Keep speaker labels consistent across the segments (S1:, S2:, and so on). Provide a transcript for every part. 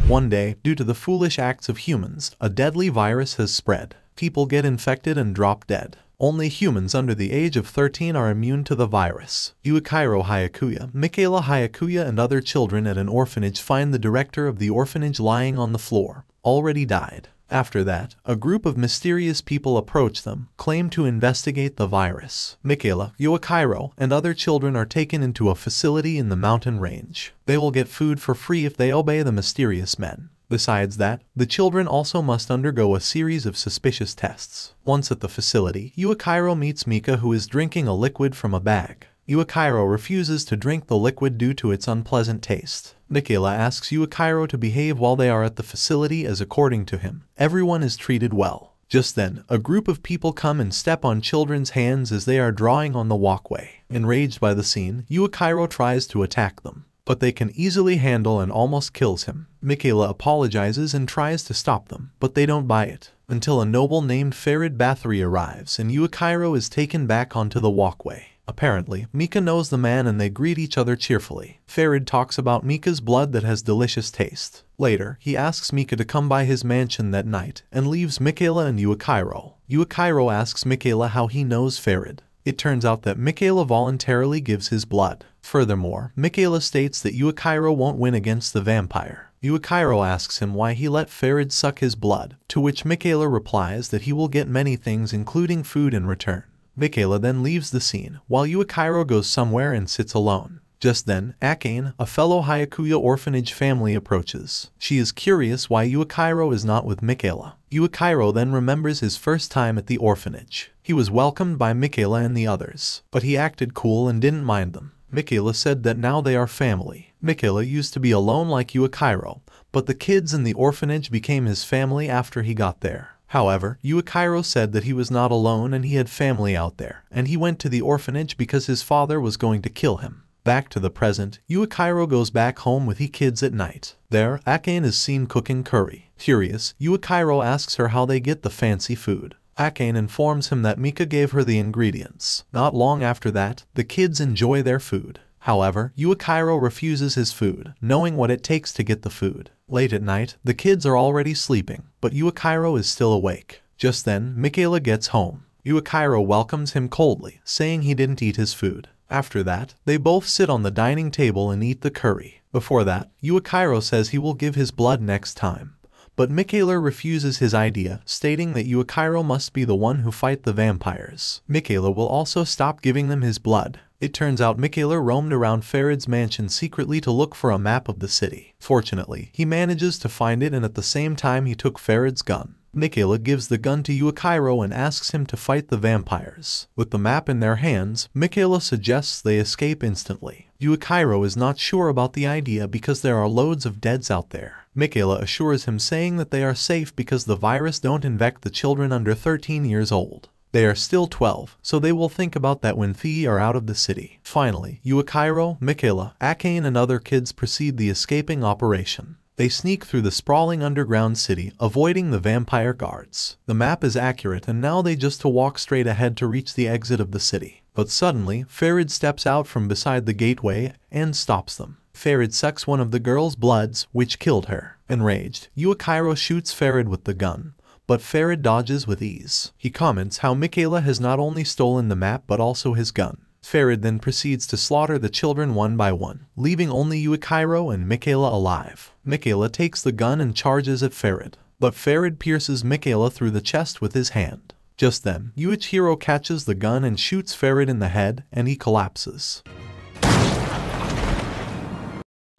S1: One day, due to the foolish acts of humans, a deadly virus has spread. People get infected and drop dead. Only humans under the age of 13 are immune to the virus. Yuichiro Hyakuya, Michaela Hyakuya and other children at an orphanage find the director of the orphanage lying on the floor, already died. After that, a group of mysterious people approach them, claim to investigate the virus. Michaela, Yuichiro, and other children are taken into a facility in the mountain range. They will get food for free if they obey the mysterious men. Besides that, the children also must undergo a series of suspicious tests. Once at the facility, Yuichiro meets Mika, who is drinking a liquid from a bag. Yuichiro refuses to drink the liquid due to its unpleasant taste. Michaela asks Yuichiro to behave while they are at the facility, as according to him, everyone is treated well. Just then, a group of people come and step on children's hands as they are drawing on the walkway. Enraged by the scene, Yuichiro tries to attack them, but they can easily handle and almost kills him. Michaela apologizes and tries to stop them, but they don't buy it, until a noble named Farid Bathory arrives and Yuichiro is taken back onto the walkway. Apparently, Mika knows the man and they greet each other cheerfully. Farid talks about Mika's blood that has delicious taste. Later, he asks Mika to come by his mansion that night and leaves Michaela and Yuichiro. Yuichiro asks Michaela how he knows Farid. It turns out that Michaela voluntarily gives his blood. Furthermore, Michaela states that Yuichiro won't win against the vampire. Yuichiro asks him why he let Farid suck his blood, to which Michaela replies that he will get many things including food in return. Michaela then leaves the scene, while Yuichiro goes somewhere and sits alone. Just then, Akane, a fellow Hyakuya orphanage family, approaches. She is curious why Yuichiro is not with Michaela. Yuichiro then remembers his first time at the orphanage. He was welcomed by Michaela and the others, but he acted cool and didn't mind them. Michaela said that now they are family. Michaela used to be alone like Yuichiro, but the kids in the orphanage became his family after he got there. However, Yuichiro said that he was not alone and he had family out there, and he went to the orphanage because his father was going to kill him. Back to the present, Yuichiro goes back home with his kids at night. There, Akane is seen cooking curry. Curious, Yuichiro asks her how they get the fancy food. Akane informs him that Mika gave her the ingredients. Not long after that, the kids enjoy their food. However, Yuichiro refuses his food, knowing what it takes to get the food. Late at night, the kids are already sleeping, but Yuichiro is still awake. Just then, Michaela gets home. Yuichiro welcomes him coldly, saying he didn't eat his food. After that, they both sit on the dining table and eat the curry. Before that, Yuichiro says he will give his blood next time. But Michaela refuses his idea, stating that Yuichiro must be the one who fight the vampires. Michaela will also stop giving them his blood. It turns out Michaela roamed around Farid's mansion secretly to look for a map of the city. Fortunately, he manages to find it, and at the same time he took Farid's gun. Michaela gives the gun to Yuichiro and asks him to fight the vampires. With the map in their hands, Michaela suggests they escape instantly. Yuichiro is not sure about the idea because there are loads of deads out there. Michaela assures him, saying that they are safe because the virus don't infect the children under 13 years old. They are still 12, so they will think about that when they are out of the city. Finally, Yuichiro, Michaela, Akane and other kids proceed the escaping operation. They sneak through the sprawling underground city, avoiding the vampire guards. The map is accurate and now they just to walk straight ahead to reach the exit of the city. But suddenly, Farid steps out from beside the gateway and stops them. Farid sucks one of the girl's bloods, which killed her. Enraged, Yuichiro shoots Farid with the gun, but Farid dodges with ease. He comments how Michaela has not only stolen the map but also his gun. Farid then proceeds to slaughter the children one by one, leaving only Yuichiro and Michaela alive. Michaela takes the gun and charges at Farid, but Farid pierces Michaela through the chest with his hand. Just then, Yuichiro catches the gun and shoots Farid in the head, and he collapses.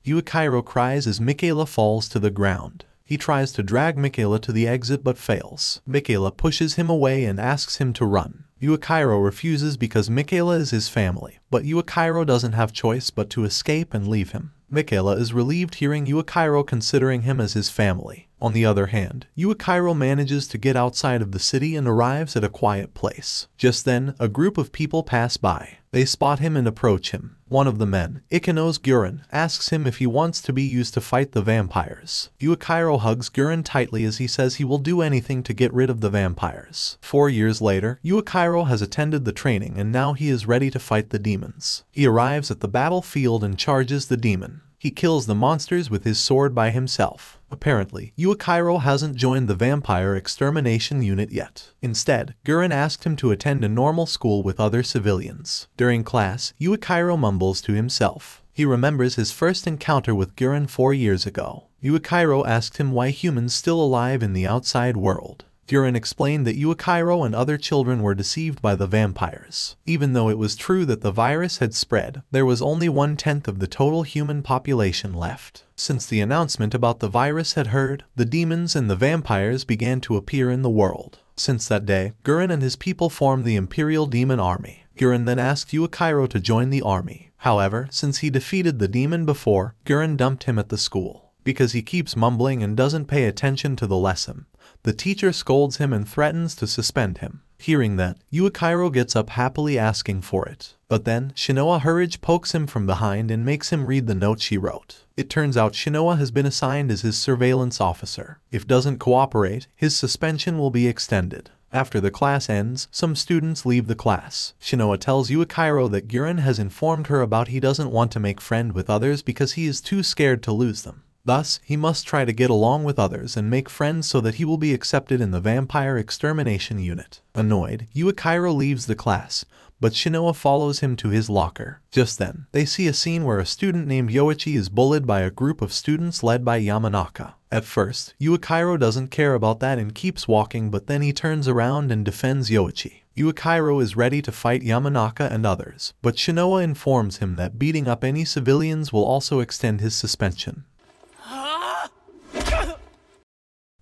S1: Yuichiro cries as Michaela falls to the ground. He tries to drag Michaela to the exit but fails. Michaela pushes him away and asks him to run. Yuichiro refuses because Michaela is his family, but Yuichiro doesn't have choice but to escape and leave him. Michaela is relieved hearing Yuichiro considering him as his family. On the other hand, Yuichiro manages to get outside of the city and arrives at a quiet place. Just then, a group of people pass by. They spot him and approach him. One of the men, Ikenos Guren, asks him if he wants to be used to fight the vampires. Yuichiro hugs Guren tightly as he says he will do anything to get rid of the vampires. 4 years later, Yuichiro has attended the training and now he is ready to fight the demons. He arrives at the battlefield and charges the demon. He kills the monsters with his sword by himself. Apparently, Yuichiro hasn't joined the vampire extermination unit yet. Instead, Gurren asked him to attend a normal school with other civilians. During class, Yuichiro mumbles to himself. He remembers his first encounter with Gurren 4 years ago. Yuichiro asked him why humans still alive in the outside world. Gurren explained that Yuichiro and other children were deceived by the vampires. Even though it was true that the virus had spread, there was only 1/10 of the total human population left. Since the announcement about the virus had heard, the demons and the vampires began to appear in the world. Since that day, Gurren and his people formed the Imperial Demon Army. Gurren then asked Yuichiro to join the army. However, since he defeated the demon before, Gurren dumped him at the school. Because he keeps mumbling and doesn't pay attention to the lesson, the teacher scolds him and threatens to suspend him. Hearing that, Yuichiro gets up happily asking for it. But then, Shinoa Hurage pokes him from behind and makes him read the note she wrote. It turns out Shinoa has been assigned as his surveillance officer. If doesn't cooperate, his suspension will be extended. After the class ends, some students leave the class. Shinoa tells Yuichiro that Gurren has informed her about he doesn't want to make friend with others because he is too scared to lose them. Thus, he must try to get along with others and make friends so that he will be accepted in the vampire extermination unit. Annoyed, Yuichiro leaves the class, but Shinoa follows him to his locker. Just then, they see a scene where a student named Yoichi is bullied by a group of students led by Yamanaka. At first, Yuichiro doesn't care about that and keeps walking, but then he turns around and defends Yoichi. Yuichiro is ready to fight Yamanaka and others, but Shinoa informs him that beating up any civilians will also extend his suspension.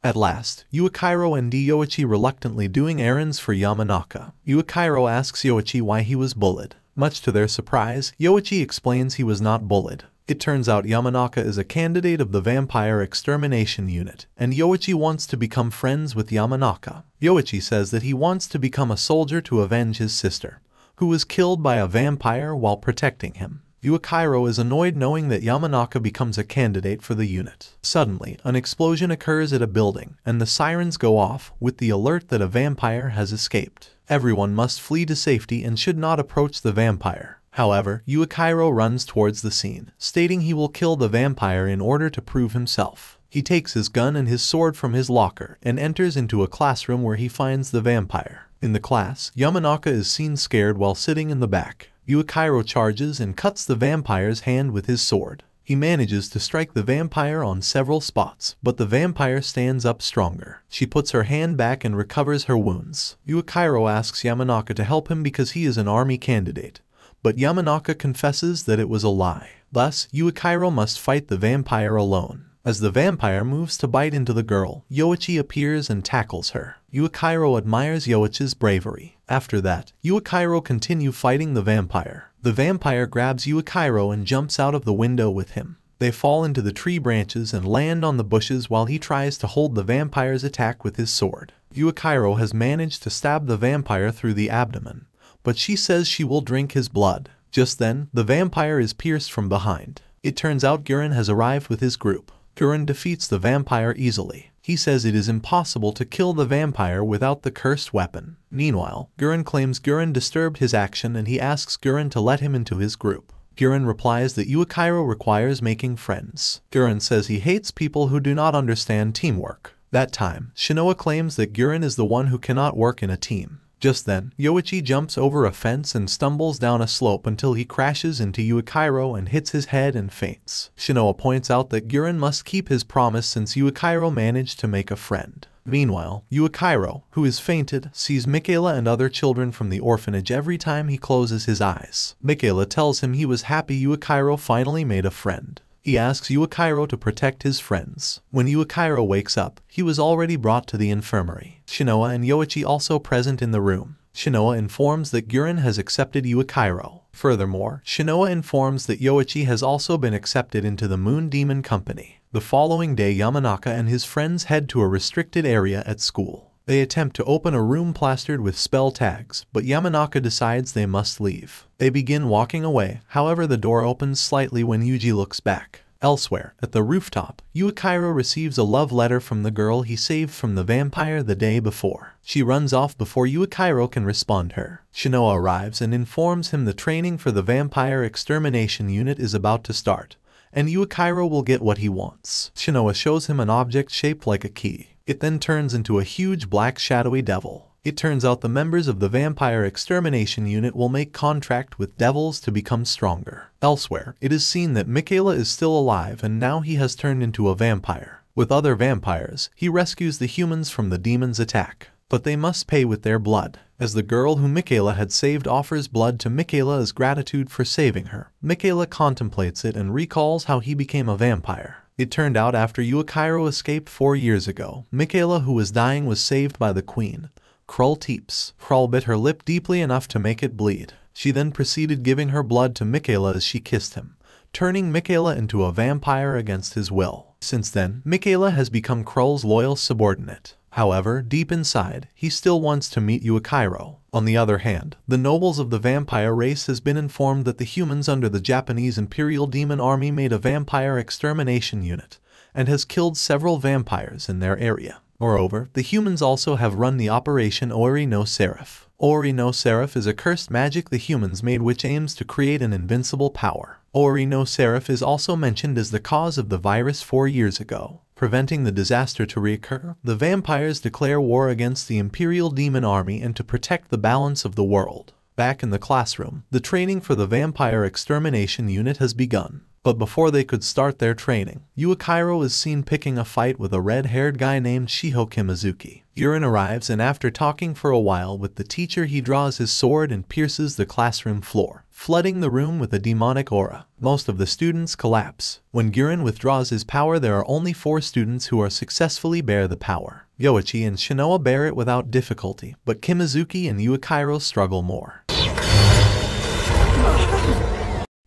S1: At last, Yuichiro and Yoichi reluctantly doing errands for Yamanaka. Yuichiro asks Yoichi why he was bullied. Much to their surprise, Yoichi explains he was not bullied. It turns out Yamanaka is a candidate of the vampire extermination unit, and Yoichi wants to become friends with Yamanaka. Yoichi says that he wants to become a soldier to avenge his sister, who was killed by a vampire while protecting him. Yuichiro is annoyed knowing that Yamanaka becomes a candidate for the unit. Suddenly, an explosion occurs at a building, and the sirens go off with the alert that a vampire has escaped. Everyone must flee to safety and should not approach the vampire. However, Yuichiro runs towards the scene, stating he will kill the vampire in order to prove himself. He takes his gun and his sword from his locker and enters into a classroom where he finds the vampire. In the class, Yamanaka is seen scared while sitting in the back. Yuichiro charges and cuts the vampire's hand with his sword. He manages to strike the vampire on several spots, but the vampire stands up stronger. She puts her hand back and recovers her wounds. Yuichiro asks Yamanaka to help him because he is an army candidate, but Yamanaka confesses that it was a lie. Thus, Yuichiro must fight the vampire alone. As the vampire moves to bite into the girl, Yoichi appears and tackles her. Yuichiro admires Yoichi's bravery. After that, Yuichiro continues fighting the vampire. The vampire grabs Yuichiro and jumps out of the window with him. They fall into the tree branches and land on the bushes while he tries to hold the vampire's attack with his sword. Yuichiro has managed to stab the vampire through the abdomen, but she says she will drink his blood. Just then, the vampire is pierced from behind. It turns out Gurren has arrived with his group. Gurren defeats the vampire easily. He says it is impossible to kill the vampire without the cursed weapon. Meanwhile, Gurren claims Gurren disturbed his action and he asks Gurren to let him into his group. Gurren replies that Yuichiro requires making friends. Gurren says he hates people who do not understand teamwork. That time, Shinoa claims that Gurren is the one who cannot work in a team. Just then, Yoichi jumps over a fence and stumbles down a slope until he crashes into Yuichiro and hits his head and faints. Shinoa points out that Gurren must keep his promise since Yuichiro managed to make a friend. Meanwhile, Yuichiro, who is fainted, sees Michaela and other children from the orphanage every time he closes his eyes. Michaela tells him he was happy Yuichiro finally made a friend. He asks Yuichiro to protect his friends. When Yuichiro wakes up, he was already brought to the infirmary. Shinoa and Yoichi also present in the room. Shinoa informs that Gurren has accepted Yuichiro. Furthermore, Shinoa informs that Yoichi has also been accepted into the Moon Demon Company. The following day, Yamanaka and his friends head to a restricted area at school. They attempt to open a room plastered with spell tags, but Yamanaka decides they must leave. They begin walking away, however the door opens slightly when Yuji looks back. Elsewhere, at the rooftop, Yuichiro receives a love letter from the girl he saved from the vampire the day before. She runs off before Yuichiro can respond her. Shinoa arrives and informs him the training for the vampire extermination unit is about to start, and Yuichiro will get what he wants. Shinoa shows him an object shaped like a key. It then turns into a huge black shadowy devil. It turns out the members of the Vampire Extermination Unit will make contract with devils to become stronger. Elsewhere, it is seen that Michaela is still alive and now he has turned into a vampire. With other vampires, he rescues the humans from the demon's attack. But they must pay with their blood. As the girl who Michaela had saved offers blood to Michaela as gratitude for saving her, Michaela contemplates it and recalls how he became a vampire. It turned out after Yuichiro escaped 4 years ago, Michaela, who was dying, was saved by the queen, Krull Teeps. Krull bit her lip deeply enough to make it bleed. She then proceeded giving her blood to Michaela as she kissed him, turning Michaela into a vampire against his will. Since then, Michaela has become Krull's loyal subordinate. However, deep inside, he still wants to meet Yuichiro. On the other hand, the nobles of the vampire race has been informed that the humans under the Japanese Imperial Demon Army made a vampire extermination unit, and has killed several vampires in their area. Moreover, the humans also have run the Operation Ori no Seraph. Ori no Seraph is a cursed magic the humans made which aims to create an invincible power. Ori no Seraph is also mentioned as the cause of the virus 4 years ago. Preventing the disaster to reoccur, the vampires declare war against the Imperial Demon Army and to protect the balance of the world. Back in the classroom, the training for the Vampire Extermination Unit has begun. But before they could start their training, Yuichiro is seen picking a fight with a red-haired guy named Shiho Kimazuki. Guren arrives and after talking for a while with the teacher he draws his sword and pierces the classroom floor, flooding the room with a demonic aura. Most of the students collapse. When Guren withdraws his power, there are only 4 students who are successfully bear the power. Yoichi and Shinoa bear it without difficulty, but Kimazuki and Yuichiro struggle more.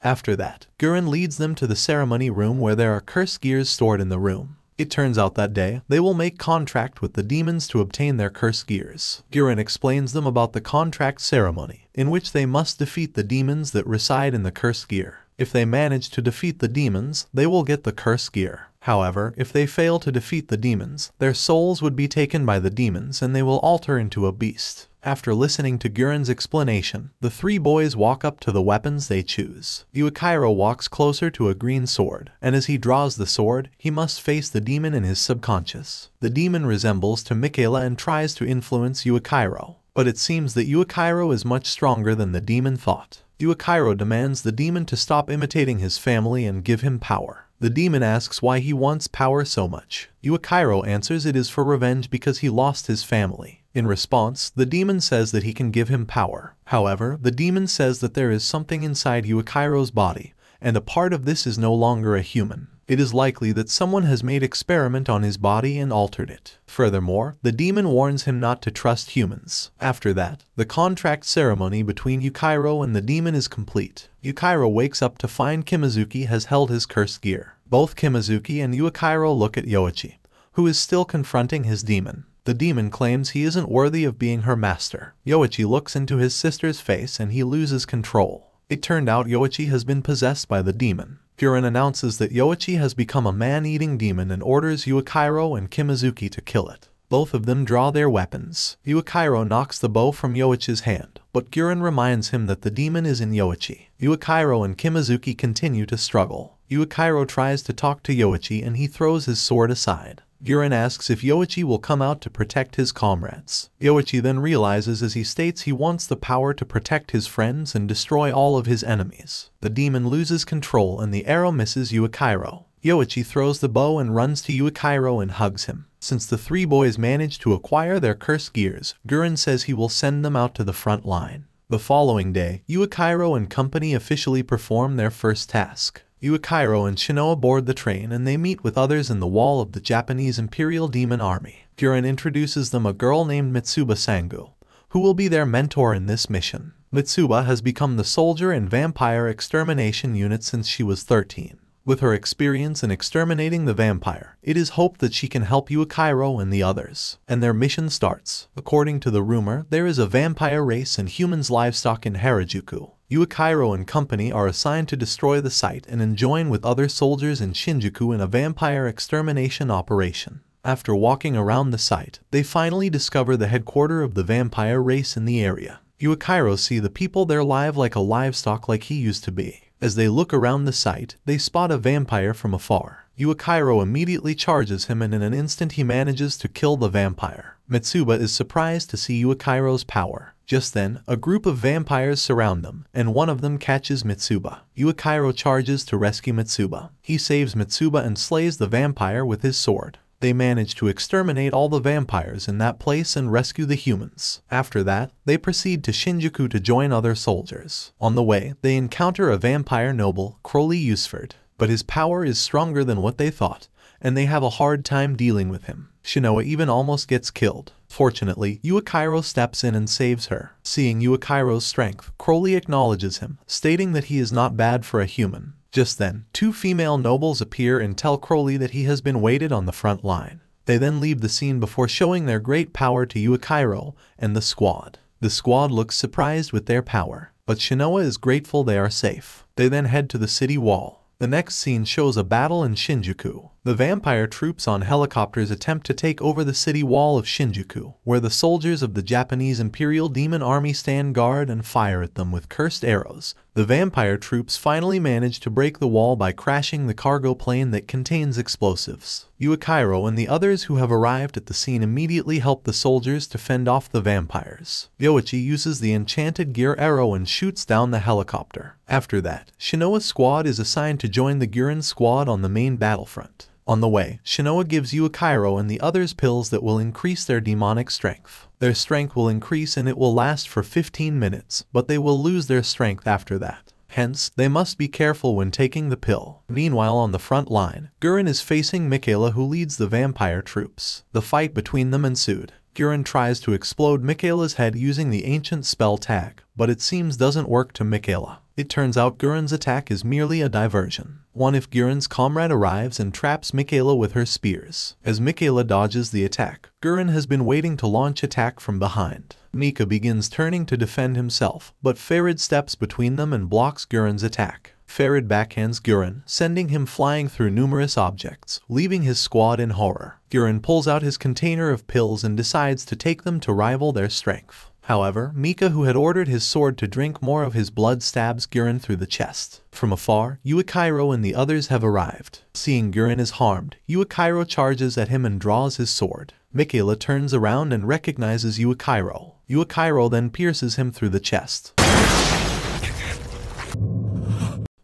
S1: After that, Guren leads them to the ceremony room where there are cursed gears stored in the room. It turns out that day, they will make contract with the demons to obtain their cursed gears. Guren explains them about the contract ceremony, in which they must defeat the demons that reside in the cursed gear. If they manage to defeat the demons, they will get the cursed gear. However, if they fail to defeat the demons, their souls would be taken by the demons and they will alter into a beast. After listening to Guren's explanation, the 3 boys walk up to the weapons they choose. Yuichiro walks closer to a green sword, and as he draws the sword, he must face the demon in his subconscious. The demon resembles to Michaela and tries to influence Yuichiro, but it seems that Yuichiro is much stronger than the demon thought. Yuichiro demands the demon to stop imitating his family and give him power. The demon asks why he wants power so much. Yuichiro answers it is for revenge because he lost his family. In response, the demon says that he can give him power. However, the demon says that there is something inside Yuichiro's body, and a part of this is no longer a human. It is likely that someone has made experiment on his body and altered it. Furthermore, the demon warns him not to trust humans. After that, the contract ceremony between Yuichiro and the demon is complete. Yuichiro wakes up to find Kimazuki has held his cursed gear. Both Kimazuki and Yuichiro look at Yoichi, who is still confronting his demon. The demon claims he isn't worthy of being her master. Yoichi looks into his sister's face and he loses control. It turned out Yoichi has been possessed by the demon. Guren announces that Yoichi has become a man-eating demon and orders Yuichiro and Kimazuki to kill it. Both of them draw their weapons. Yuichiro knocks the bow from Yoichi's hand, but Guren reminds him that the demon is in Yoichi. Yuichiro and Kimazuki continue to struggle. Yuichiro tries to talk to Yoichi and he throws his sword aside. Guren asks if Yoichi will come out to protect his comrades. Yoichi then realizes as he states he wants the power to protect his friends and destroy all of his enemies. The demon loses control and the arrow misses Yuichiro. Yoichi throws the bow and runs to Yuichiro and hugs him. Since the 3 boys manage to acquire their cursed gears, Guren says he will send them out to the front line. The following day, Yuichiro and company officially perform their first task. Yuichiro and Shinoa board the train and they meet with others in the wall of the Japanese Imperial Demon Army. Guren introduces them a girl named Mitsuba Sangu, who will be their mentor in this mission. Mitsuba has become the soldier and vampire extermination unit since she was 13. With her experience in exterminating the vampire, it is hoped that she can help Yuichiro and the others. And their mission starts. According to the rumor, there is a vampire race and humans livestock in Harajuku. Yuichiro and company are assigned to destroy the site and join with other soldiers in Shinjuku in a vampire extermination operation. After walking around the site, they finally discover the headquarters of the vampire race in the area. Yuichiro sees the people there live like a livestock like he used to be. As they look around the site, they spot a vampire from afar. Yuichiro immediately charges him and in an instant he manages to kill the vampire. Mitsuba is surprised to see Yuichiro's power. Just then, a group of vampires surround them, and one of them catches Mitsuba. Yuichiro charges to rescue Mitsuba. He saves Mitsuba and slays the vampire with his sword. They manage to exterminate all the vampires in that place and rescue the humans. After that, they proceed to Shinjuku to join other soldiers. On the way, they encounter a vampire noble, Crowley Usford, but his power is stronger than what they thought, and they have a hard time dealing with him. Shinoa even almost gets killed. Fortunately, Yuichiro steps in and saves her. Seeing Yuichiro's strength, Crowley acknowledges him, stating that he is not bad for a human. Just then, two female nobles appear and tell Crowley that he has been waited on the front line. They then leave the scene before showing their great power to Yuichiro and the squad. The squad looks surprised with their power, but Shinoa is grateful they are safe. They then head to the city wall. The next scene shows a battle in Shinjuku. The vampire troops on helicopters attempt to take over the city wall of Shinjuku, where the soldiers of the Japanese Imperial Demon Army stand guard and fire at them with cursed arrows. The vampire troops finally manage to break the wall by crashing the cargo plane that contains explosives. Yuichiro and the others who have arrived at the scene immediately help the soldiers to fend off the vampires. Yoichi uses the enchanted gear arrow and shoots down the helicopter. After that, Shinoa's squad is assigned to join the Guren squad on the main battlefront. On the way, Shinoa gives Yuichiro and the others pills that will increase their demonic strength. Their strength will increase and it will last for 15 minutes, but they will lose their strength after that. Hence, they must be careful when taking the pill. Meanwhile, on the front line, Guren is facing Michaela, who leads the vampire troops. The fight between them ensued. Guren tries to explode Michaela's head using the ancient spell tag, but it seems doesn't work to Michaela. It turns out Guren's attack is merely a diversion. One if Guren's comrade arrives and traps Michaela with her spears. As Michaela dodges the attack, Guren has been waiting to launch attack from behind. Mika begins turning to defend himself, but Farid steps between them and blocks Guren's attack. Farid backhands Guren, sending him flying through numerous objects, leaving his squad in horror. Guren pulls out his container of pills and decides to take them to rival their strength. However, Mika, who had ordered his sword to drink more of his blood, stabs Guren through the chest. From afar, Yuichiro and the others have arrived. Seeing Guren is harmed, Yuichiro charges at him and draws his sword. Michaela turns around and recognizes Yuichiro. Yuichiro then pierces him through the chest.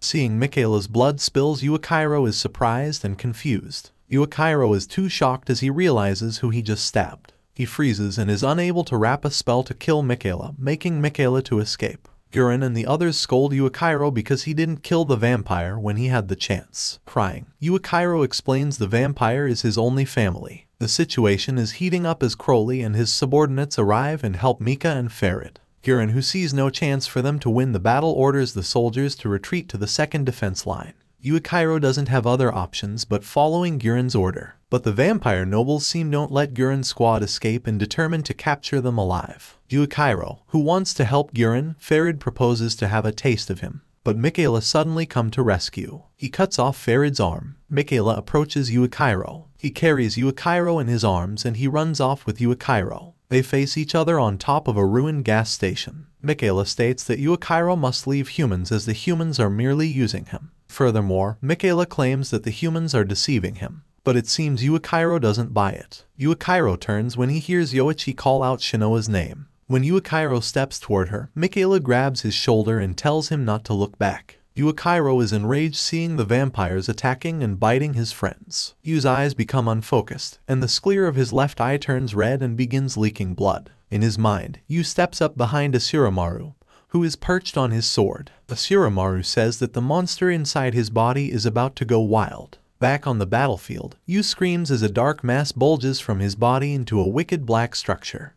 S1: Seeing Michaela's blood spills, Yuichiro is surprised and confused. Yuichiro is too shocked as he realizes who he just stabbed. He freezes and is unable to wrap a spell to kill Michaela, making Michaela to escape. Guren and the others scold Yuichiro because he didn't kill the vampire when he had the chance. Crying, Yuichiro explains the vampire is his only family. The situation is heating up as Crowley and his subordinates arrive and help Mika and Farid. Guren, who sees no chance for them to win the battle, orders the soldiers to retreat to the second defense line. Yuichiro doesn't have other options but following Guren's order. But the vampire nobles seem don't let Guren's squad escape and determined to capture them alive. Yuichiro, who wants to help Guren, Farid proposes to have a taste of him. But Michaela suddenly come to rescue. He cuts off Farid's arm. Michaela approaches Yuichiro. He carries Yuichiro in his arms and he runs off with Yuichiro. They face each other on top of a ruined gas station. Michaela states that Yuichiro must leave humans as the humans are merely using him. Furthermore, Michaela claims that the humans are deceiving him. But it seems Yuichiro doesn't buy it. Yuichiro turns when he hears Yoichi call out Shinoa's name. When Yuichiro steps toward her, Michaela grabs his shoulder and tells him not to look back. Yuichiro is enraged seeing the vampires attacking and biting his friends. Yu's eyes become unfocused, and the sclera of his left eye turns red and begins leaking blood. In his mind, Yu steps up behind Asurumaru, who is perched on his sword. Asurumaru says that the monster inside his body is about to go wild. Back on the battlefield, Yu screams as a dark mass bulges from his body into a wicked black structure.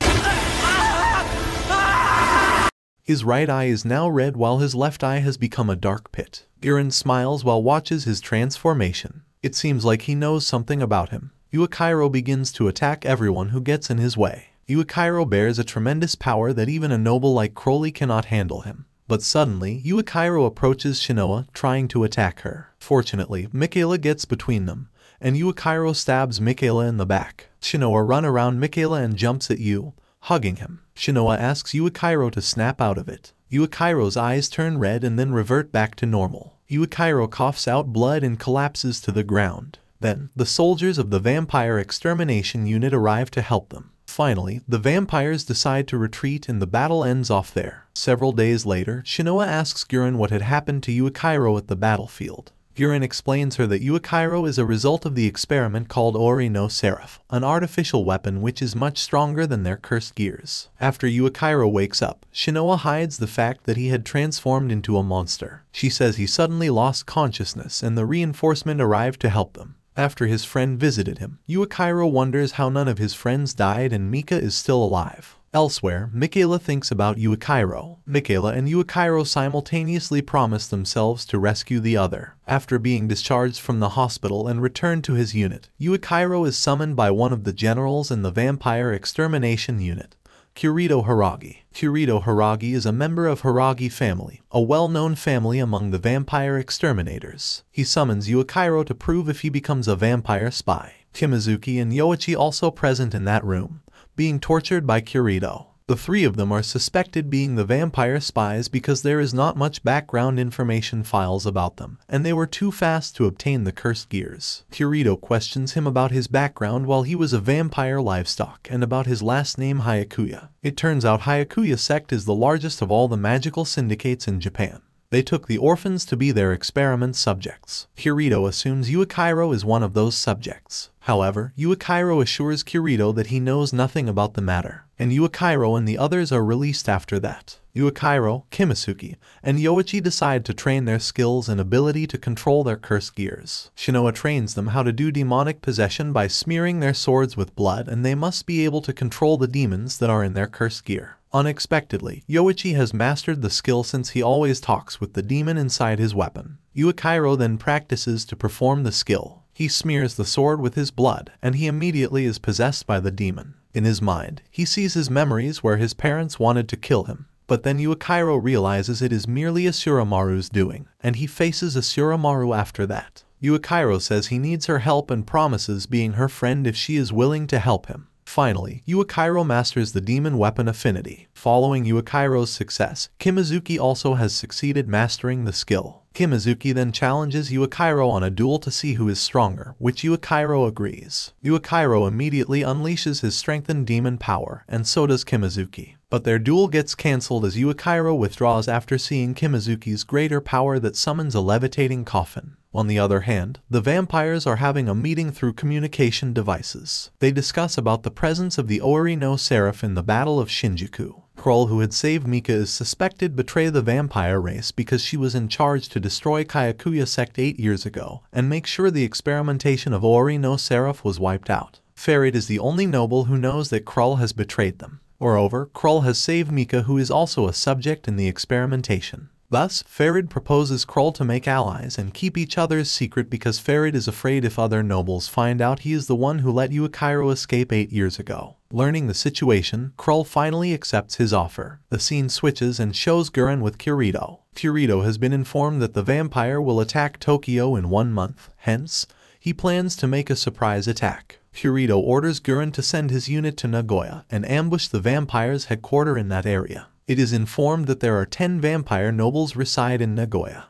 S1: His right eye is now red while his left eye has become a dark pit. Guren smiles while watches his transformation. It seems like he knows something about him. Yuichiro begins to attack everyone who gets in his way. Yuichiro bears a tremendous power that even a noble like Crowley cannot handle him. But suddenly, Yuichiro approaches Shinoa, trying to attack her. Fortunately, Michaela gets between them, and Yuichiro stabs Michaela in the back. Shinoa runs around Michaela and jumps at Yu, hugging him. Shinoa asks Yuichiro to snap out of it. Yuichiro's eyes turn red and then revert back to normal. Yuichiro coughs out blood and collapses to the ground. Then, the soldiers of the Vampire Extermination Unit arrive to help them. Finally, the vampires decide to retreat and the battle ends off there. Several days later, Shinoa asks Guren what had happened to Yuichiro at the battlefield. Guren explains her that Yuichiro is a result of the experiment called Ori no Seraph, an artificial weapon which is much stronger than their cursed gears. After Yuichiro wakes up, Shinoa hides the fact that he had transformed into a monster. She says he suddenly lost consciousness and the reinforcement arrived to help them. After his friend visited him, Yuichiro wonders how none of his friends died and Mika is still alive. Elsewhere, Michaela thinks about Yuichiro. Michaela and Yuichiro simultaneously promise themselves to rescue the other. After being discharged from the hospital and returned to his unit, Yuichiro is summoned by one of the generals in the Vampire Extermination Unit, Kirito Hiragi. Kirito Hiragi is a member of Hiragi family, a well-known family among the vampire exterminators. He summons Yuichiro to prove if he becomes a vampire spy. Kimizuki and Yoichi also present in that room, being tortured by Kirito. The three of them are suspected being the vampire spies because there is not much background information files about them, and they were too fast to obtain the cursed gears. Kirito questions him about his background while he was a vampire livestock and about his last name Hyakuya. It turns out Hyakuya sect is the largest of all the magical syndicates in Japan. They took the orphans to be their experiment subjects. Kirito assumes Yuichiro is one of those subjects. However, Yuichiro assures Kirito that he knows nothing about the matter, and Yuichiro and the others are released after that. Yuichiro, Kimizuki, and Yoichi decide to train their skills and ability to control their cursed gears. Shinoa trains them how to do demonic possession by smearing their swords with blood, and they must be able to control the demons that are in their cursed gear. Unexpectedly, Yoichi has mastered the skill since he always talks with the demon inside his weapon. Yuichiro then practices to perform the skill. He smears the sword with his blood, and he immediately is possessed by the demon. In his mind, he sees his memories where his parents wanted to kill him. But then Yuichiro realizes it is merely Asuramaru's doing, and he faces Asuramaru after that. Yuichiro says he needs her help and promises being her friend if she is willing to help him. Finally, Yuichiro masters the demon weapon affinity. Following Yuichiro's success, Kimizuki also has succeeded mastering the skill. Kimizuki then challenges Yuichiro on a duel to see who is stronger, which Yuichiro agrees. Yuichiro immediately unleashes his strengthened demon power, and so does Kimizuki. But their duel gets cancelled as Yuichiro withdraws after seeing Kimizuki's greater power that summons a levitating coffin. On the other hand, the vampires are having a meeting through communication devices. They discuss about the presence of the Ori no Seraph in the Battle of Shinjuku. Kroll, who had saved Mika, is suspected betray the vampire race because she was in charge to destroy Kyakuya sect 8 years ago and make sure the experimentation of Ori no Seraph was wiped out. Farid is the only noble who knows that Krull has betrayed them. Moreover, Krull has saved Mika, who is also a subject in the experimentation. Thus, Farid proposes Krull to make allies and keep each other's secret because Farid is afraid if other nobles find out he is the one who let Yuichiro escape 8 years ago. Learning the situation, Krull finally accepts his offer. The scene switches and shows Guren with Kirito. Kirito has been informed that the vampire will attack Tokyo in 1 month, hence, he plans to make a surprise attack. Kirito orders Guren to send his unit to Nagoya and ambush the vampire's headquarters in that area. It is informed that there are 10 vampire nobles reside in Nagoya.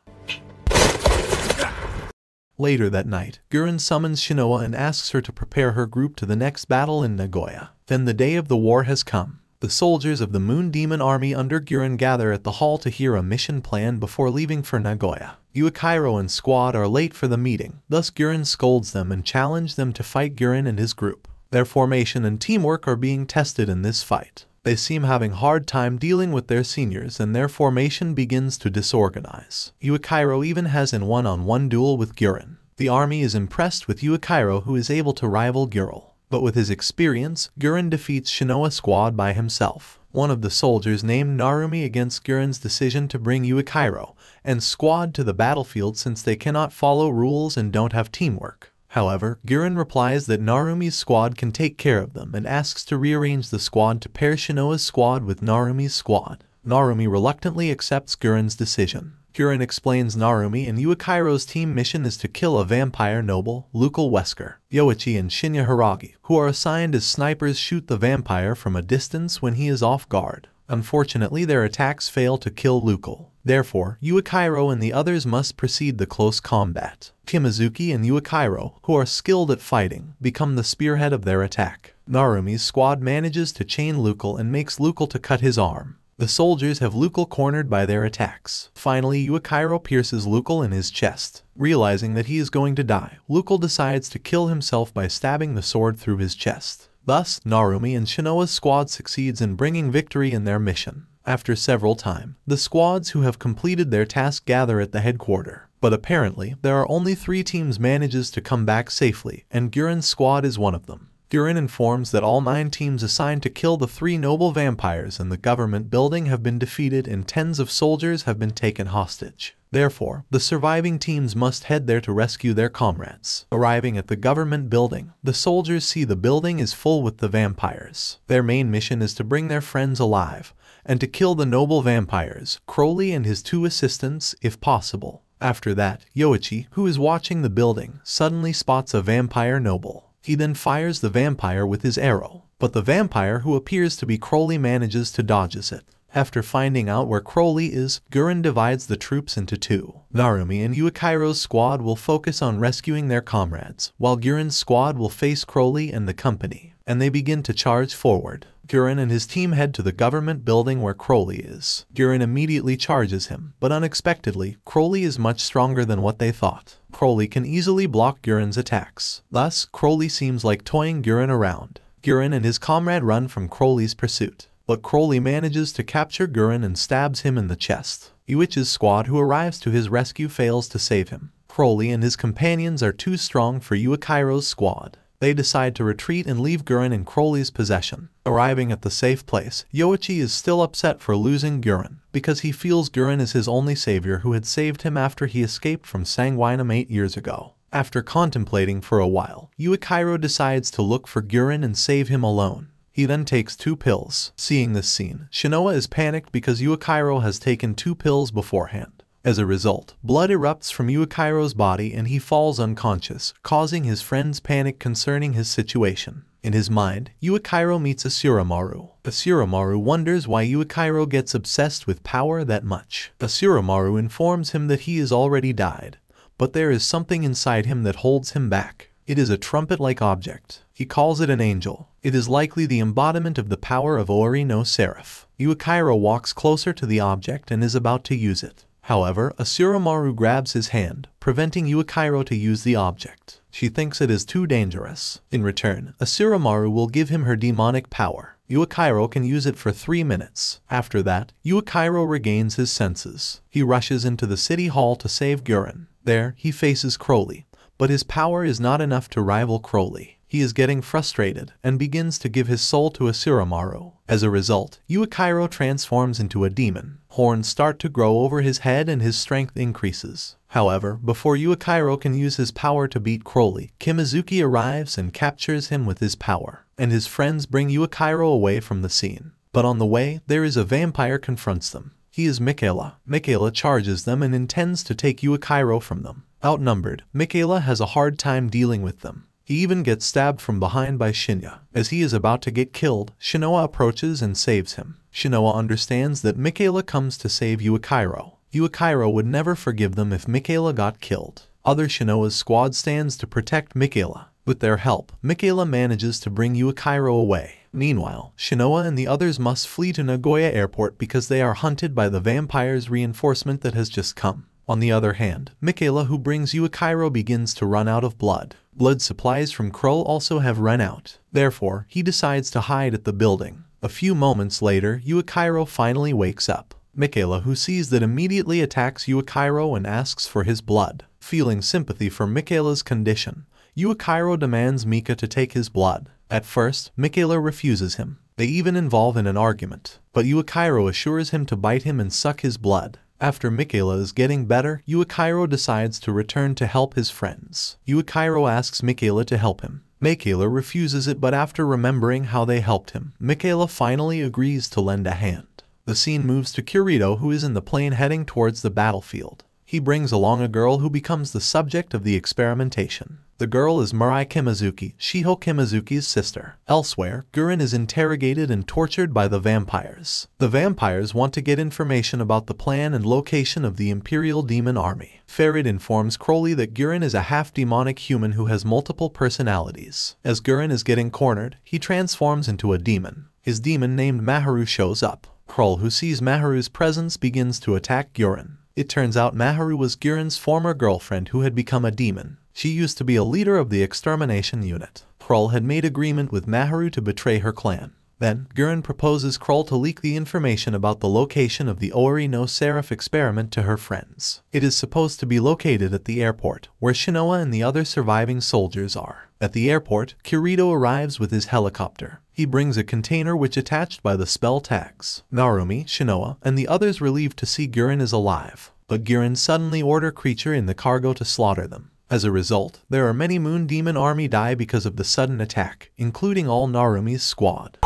S1: Later that night, Guren summons Shinoa and asks her to prepare her group to the next battle in Nagoya. Then the day of the war has come. The soldiers of the Moon Demon Army under Guren gather at the hall to hear a mission plan before leaving for Nagoya. Yuichiro and squad are late for the meeting, thus Guren scolds them and challenges them to fight Guren and his group. Their formation and teamwork are being tested in this fight. They seem having hard time dealing with their seniors and their formation begins to disorganize. Yuichiro even has an one-on-one duel with Guren. The army is impressed with Yuichiro, who is able to rival Guren. But with his experience, Guren defeats Shinoa squad by himself. One of the soldiers named Narumi against Guren's decision to bring Yuichiro and squad to the battlefield since they cannot follow rules and don't have teamwork. However, Guren replies that Narumi's squad can take care of them and asks to rearrange the squad to pair Shinoa's squad with Narumi's squad. Narumi reluctantly accepts Guren's decision. Guren explains Narumi and Yuichiro's team mission is to kill a vampire noble, Lucal Wesker. Yoichi and Shinya Hiragi, who are assigned as snipers, shoot the vampire from a distance when he is off guard. Unfortunately, their attacks fail to kill Lukal. Therefore, Yuichiro and the others must proceed the close combat. Kimizuki and Yuichiro, who are skilled at fighting, become the spearhead of their attack. Narumi's squad manages to chain Lukal and makes Lukal to cut his arm. The soldiers have Lukal cornered by their attacks. Finally, Yuichiro pierces Lukal in his chest. Realizing that he is going to die, Lukal decides to kill himself by stabbing the sword through his chest. Thus, Narumi and Shinoa's squad succeeds in bringing victory in their mission. After several time, the squads who have completed their task gather at the headquarters. But apparently, there are only 3 teams manages to come back safely, and Guren's squad is one of them. Guren informs that all 9 teams assigned to kill the 3 noble vampires in the government building have been defeated and tens of soldiers have been taken hostage. Therefore, the surviving teams must head there to rescue their comrades. Arriving at the government building, the soldiers see the building is full with the vampires. Their main mission is to bring their friends alive, and to kill the noble vampires, Crowley and his 2 assistants, if possible. After that, Yoichi, who is watching the building, suddenly spots a vampire noble. He then fires the vampire with his arrow, but the vampire who appears to be Crowley manages to dodges it. After finding out where Crowley is, Guren divides the troops into 2. Narumi and Yuichiro's squad will focus on rescuing their comrades, while Guren's squad will face Crowley and the company, and they begin to charge forward. Guren and his team head to the government building where Crowley is. Guren immediately charges him, but unexpectedly, Crowley is much stronger than what they thought. Crowley can easily block Guren's attacks. Thus, Crowley seems like toying Guren around. Guren and his comrade run from Crowley's pursuit, but Crowley manages to capture Guren and stabs him in the chest. Yuichi's squad who arrives to his rescue fails to save him. Crowley and his companions are too strong for Yuichiro's squad. They decide to retreat and leave Guren in Crowley's possession. Arriving at the safe place, Yoichi is still upset for losing Guren, because he feels Guren is his only savior who had saved him after he escaped from Sanguinum 8 years ago. After contemplating for a while, Yuichiro decides to look for Guren and save him alone. He then takes 2 pills. Seeing this scene, Shinoa is panicked because Yuichiro has taken 2 pills beforehand. As a result, blood erupts from Yuichiro's body and he falls unconscious, causing his friends panic concerning his situation. In his mind, Yuichiro meets Asuramaru. Asuramaru wonders why Yuichiro gets obsessed with power that much. Asuramaru informs him that he has already died, but there is something inside him that holds him back. It is a trumpet-like object. He calls it an angel. It is likely the embodiment of the power of Ori no Seraph. Yuichiro walks closer to the object and is about to use it. However, Asuramaru grabs his hand, preventing Yuichiro to use the object. She thinks it is too dangerous. In return, Asuramaru will give him her demonic power. Yuichiro can use it for 3 minutes. After that, Yuichiro regains his senses. He rushes into the city hall to save Guren. There, he faces Crowley, but his power is not enough to rival Crowley. He is getting frustrated and begins to give his soul to Asuramaru. As a result, Yuichiro transforms into a demon. Horns start to grow over his head and his strength increases. However, before Yuichiro can use his power to beat Crowley, Kimizuki arrives and captures him with his power, and his friends bring Yuichiro away from the scene. But on the way, there is a vampire confronts them. He is Michaela. Michaela charges them and intends to take Yuichiro from them. Outnumbered, Michaela has a hard time dealing with them. He even gets stabbed from behind by Shinya. As he is about to get killed, Shinoa approaches and saves him. Shinoa understands that Michaela comes to save Yuichiro. Yuichiro would never forgive them if Michaela got killed. Other Shinoa's squad stands to protect Michaela. With their help, Michaela manages to bring Yuichiro away. Meanwhile, Shinoa and the others must flee to Nagoya Airport because they are hunted by the vampire's reinforcement that has just come. On the other hand, Michaela, who brings Yuichiro, begins to run out of blood. Blood supplies from Kroll also have run out. Therefore, he decides to hide at the building. A few moments later, Yuichiro finally wakes up. Michaela, who sees that, immediately attacks Yuichiro and asks for his blood. Feeling sympathy for Michaela's condition, Yuichiro demands Mika to take his blood. At first, Michaela refuses him. They even involve in an argument, but Yuichiro assures him to bite him and suck his blood. After Michaela is getting better, Yuichiro decides to return to help his friends. Yuichiro asks Michaela to help him. Michaela refuses it, but after remembering how they helped him, Michaela finally agrees to lend a hand. The scene moves to Kirito, who is in the plane heading towards the battlefield. He brings along a girl who becomes the subject of the experimentation. The girl is Mirai Kimazuki, Shiho Kimazuki's sister. Elsewhere, Guren is interrogated and tortured by the vampires. The vampires want to get information about the plan and location of the Imperial Demon Army. Ferid informs Crowley that Guren is a half-demonic human who has multiple personalities. As Guren is getting cornered, he transforms into a demon. His demon named Maharu shows up. Krull, who sees Maharu's presence, begins to attack Guren. It turns out Maharu was Guren's former girlfriend who had become a demon. She used to be a leader of the extermination unit. Krull had made agreement with Maharu to betray her clan. Then, Guren proposes Krull to leak the information about the location of the Ori no Seraph experiment to her friends. It is supposed to be located at the airport, where Shinoa and the other surviving soldiers are. At the airport, Kirito arrives with his helicopter. He brings a container which attached by the spell tags. Narumi, Shinoa, and the others relieved to see Guren is alive. But Guren suddenly orders creature in the cargo to slaughter them. As a result, there are many Moon Demon Army die because of the sudden attack, including all Narumi's squad.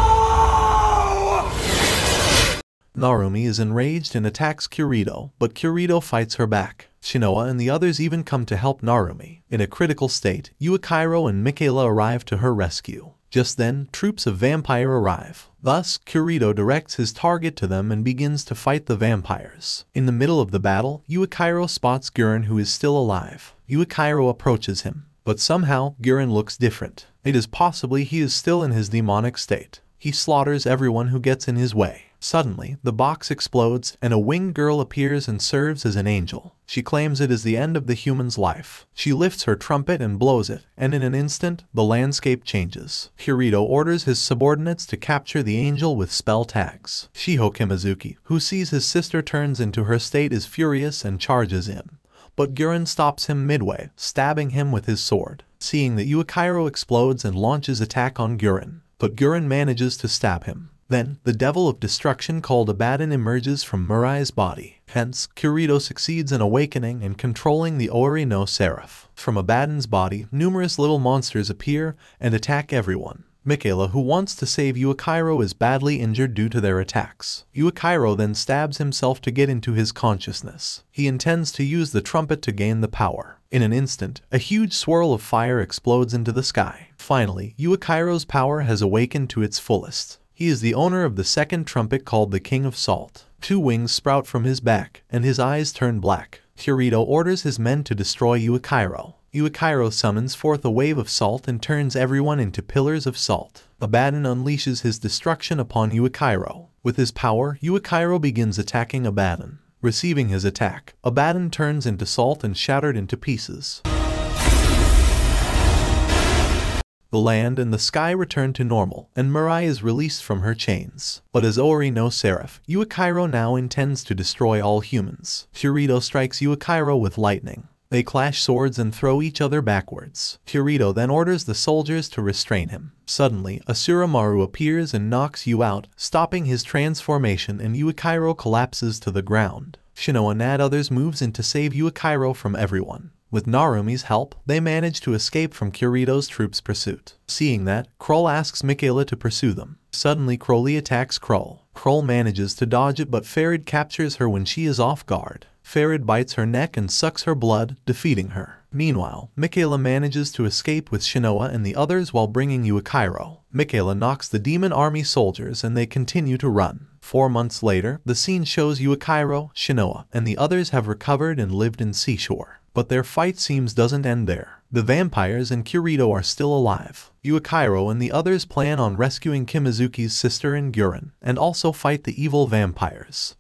S1: Narumi is enraged and attacks Kirito, but Kirito fights her back. Shinoa and the others even come to help Narumi. In a critical state, Yuichiro and Michaela arrive to her rescue. Just then, troops of vampire arrive. Thus, Kirito directs his target to them and begins to fight the vampires. In the middle of the battle, Yuichiro spots Guren, who is still alive. Yuichiro approaches him, but somehow, Guren looks different. It is possibly he is still in his demonic state. He slaughters everyone who gets in his way. Suddenly, the box explodes, and a winged girl appears and serves as an angel. She claims it is the end of the human's life. She lifts her trumpet and blows it, and in an instant, the landscape changes. Kirito orders his subordinates to capture the angel with spell tags. Shiho Kimazuki, who sees his sister turns into her state, is furious and charges in. But Guren stops him midway, stabbing him with his sword. Seeing that Yuichiro explodes and launches attack on Guren, but Guren manages to stab him. Then, the devil of destruction called Abaddon emerges from Mirai's body. Hence, Kirito succeeds in awakening and controlling the Ori no Seraph. From Abaddon's body, numerous little monsters appear and attack everyone. Michaela, who wants to save Yuichiro, is badly injured due to their attacks. Yuichiro then stabs himself to get into his consciousness. He intends to use the trumpet to gain the power. In an instant, a huge swirl of fire explodes into the sky. Finally, Yuichiro's power has awakened to its fullest. He is the owner of the second trumpet called the King of Salt. 2 wings sprout from his back, and his eyes turn black. Kirito orders his men to destroy Yuichiro. Yuichiro summons forth a wave of salt and turns everyone into pillars of salt. Abaddon unleashes his destruction upon Yuichiro. With his power, Yuichiro begins attacking Abaddon. Receiving his attack, Abaddon turns into salt and shattered into pieces. The land and the sky return to normal, and Mirai is released from her chains. But as Ori no Seraph, Yuichiro now intends to destroy all humans. Kirito strikes Yuichiro with lightning. They clash swords and throw each other backwards. Kirito then orders the soldiers to restrain him. Suddenly, Asuramaru appears and knocks Yu out, stopping his transformation, and Yuichiro collapses to the ground. Shinoa and others moves in to save Yuichiro from everyone. With Narumi's help, they manage to escape from Kirito's troops' pursuit. Seeing that, Krull asks Michaela to pursue them. Suddenly, Crowley attacks Krull. Krull manages to dodge it, but Ferid captures her when she is off guard. Ferid bites her neck and sucks her blood, defeating her. Meanwhile, Michaela manages to escape with Shinoa and the others while bringing Yuichiro. Michaela knocks the demon army soldiers and they continue to run. 4 months later, the scene shows Yuichiro, Shinoa, and the others have recovered and lived in Seashore. But their fight seems doesn't end there. The vampires and Kirito are still alive. Yuichiro and the others plan on rescuing Kimazuki's sister and Guren, and also fight the evil vampires.